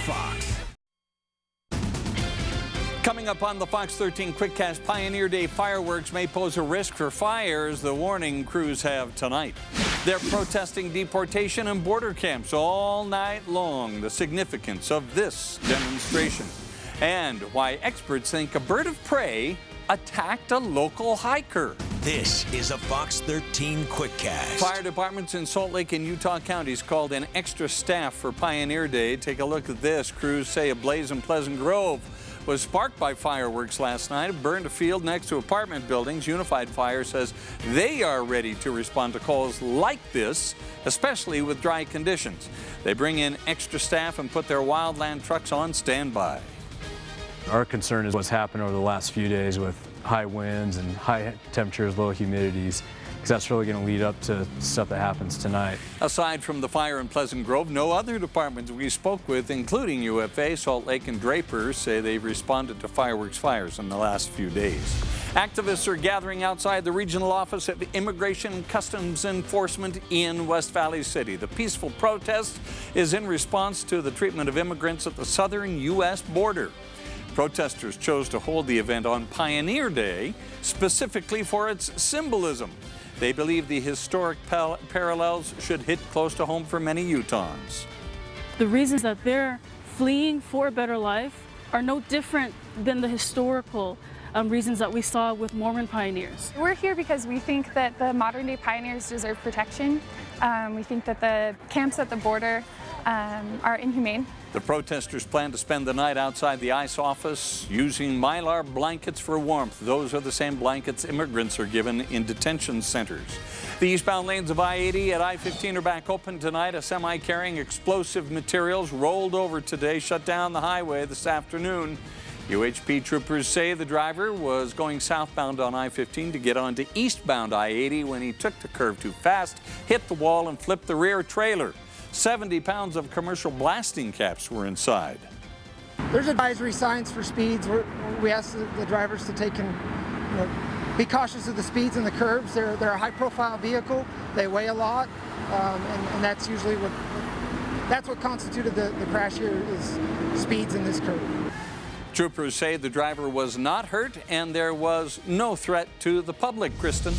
Fox. Coming up on the Fox 13 QuickCast, Pioneer Day fireworks may pose a risk for fires. The warning crews have tonight. They're protesting deportation and border camps all night long. The significance of this demonstration and why experts think a bird of prey attacked a local hiker. This is a Fox 13 QuickCast. Fire departments in Salt Lake and Utah counties called in extra staff for Pioneer Day. Take a look at this. Crews say a blaze in Pleasant Grove was sparked by fireworks last night. It burned a field next to apartment buildings. Unified Fire says they are ready to respond to calls like this, especially with dry conditions. They bring in extra staff and put their wildland trucks on standby. Our concern is what's happened over the last few days with high winds and high temperatures, low humidities, because that's really going to lead up to stuff that happens tonight. Aside from the fire in Pleasant Grove, no other departments we spoke with, including UFA, Salt Lake, and Draper, say they've responded to fireworks fires in the last few days. Activists are gathering outside the Regional Office of Immigration and Customs Enforcement in West Valley City. The peaceful protest is in response to the treatment of immigrants at the southern U.S. border. Protesters chose to hold the event on Pioneer Day specifically for its symbolism. They believe the historic parallels should hit close to home for many Utahns. The reasons that they're fleeing for a better life are no different than the historical reasons that we saw with Mormon pioneers. We're here because we think that the modern day pioneers deserve protection. We think that the camps at the border are inhumane. The protesters plan to spend the night outside the ICE office using Mylar blankets for warmth. Those are the same blankets immigrants are given in detention centers. The eastbound lanes of I-80 at I-15 are back open tonight. A semi carrying explosive materials rolled over today, shut down the highway this afternoon. UHP troopers say the driver was going southbound on I-15 to get onto eastbound I-80 when he took the curve too fast, hit the wall, and flipped the rear trailer. 70 pounds of commercial blasting caps were inside. There's advisory signs for speeds. We ask the drivers to take and be cautious of the speeds and the curves. They're a high-profile vehicle. They weigh a lot, and that's usually what constituted the crash here is speeds in this curve. Troopers say the driver was not hurt and there was no threat to the public. Kristen.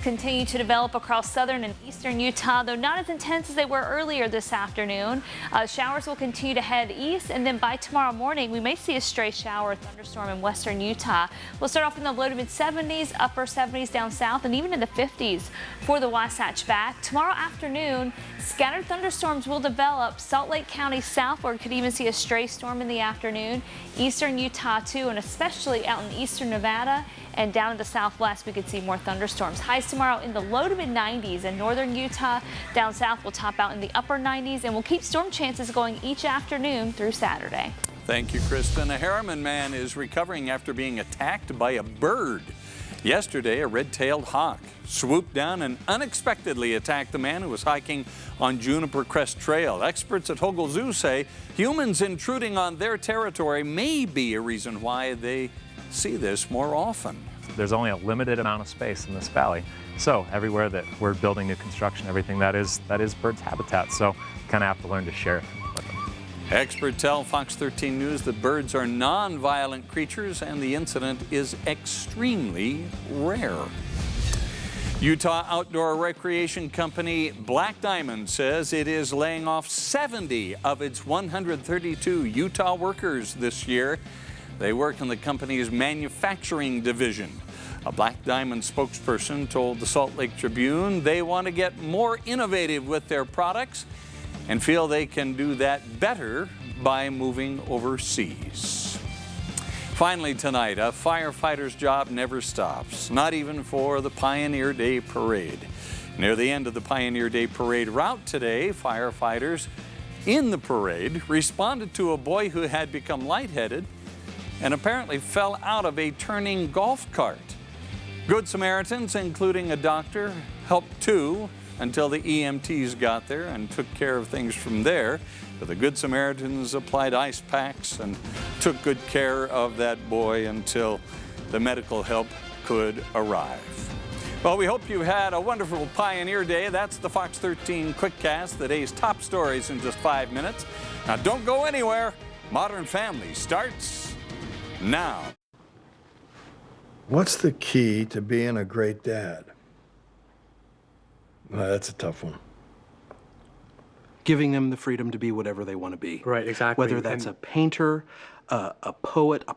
Continue to develop across southern and eastern Utah, though not as intense as they were earlier this afternoon. Showers will continue to head east, and then by tomorrow morning, we may see a stray shower or thunderstorm in western Utah. We'll start off in the low to mid 70s, upper 70s down south, and even in the 50s for the Wasatch Back. Tomorrow afternoon, scattered thunderstorms will develop. Salt Lake County southward could even see a stray storm in the afternoon. Eastern Utah too, and especially out in eastern Nevada and down in the southwest, we could see more thunderstorms. Highs tomorrow in the low to mid 90s, and northern Utah down south will top out in the upper 90s, and we'll keep storm chances going each afternoon through Saturday. Thank you, Kristen. A Harriman man is recovering after being attacked by a bird. Yesterday, a red-tailed hawk swooped down and unexpectedly attacked the man who was hiking on Juniper Crest Trail. Experts at Hogle Zoo say humans intruding on their territory may be a reason why they see this more often. There's only a limited amount of space in this valley. So everywhere that we're building new construction, everything that is birds' habitat. So you kind of have to learn to share it with them. Experts tell Fox 13 News that birds are non-violent creatures and the incident is extremely rare. Utah outdoor recreation company Black Diamond says it is laying off 70 of its 132 Utah workers this year. They work in the company's manufacturing division. A Black Diamond spokesperson told the Salt Lake Tribune they want to get more innovative with their products and feel they can do that better by moving overseas. Finally tonight, a firefighter's job never stops, not even for the Pioneer Day Parade. Near the end of the Pioneer Day Parade route today, firefighters in the parade responded to a boy who had become lightheaded and apparently fell out of a turning golf cart. Good Samaritans, including a doctor, helped too until the EMTs got there and took care of things from there. But the Good Samaritans applied ice packs and took good care of that boy until the medical help could arrive. Well, we hope you had a wonderful Pioneer Day. That's the Fox 13 Quickcast, the day's top stories in just 5 minutes. Now, don't go anywhere. Modern Family starts now. What's the key to being a great dad? That's a tough one. Giving them the freedom to be whatever they want to be. Right, exactly. Whether that's a painter, a poet, a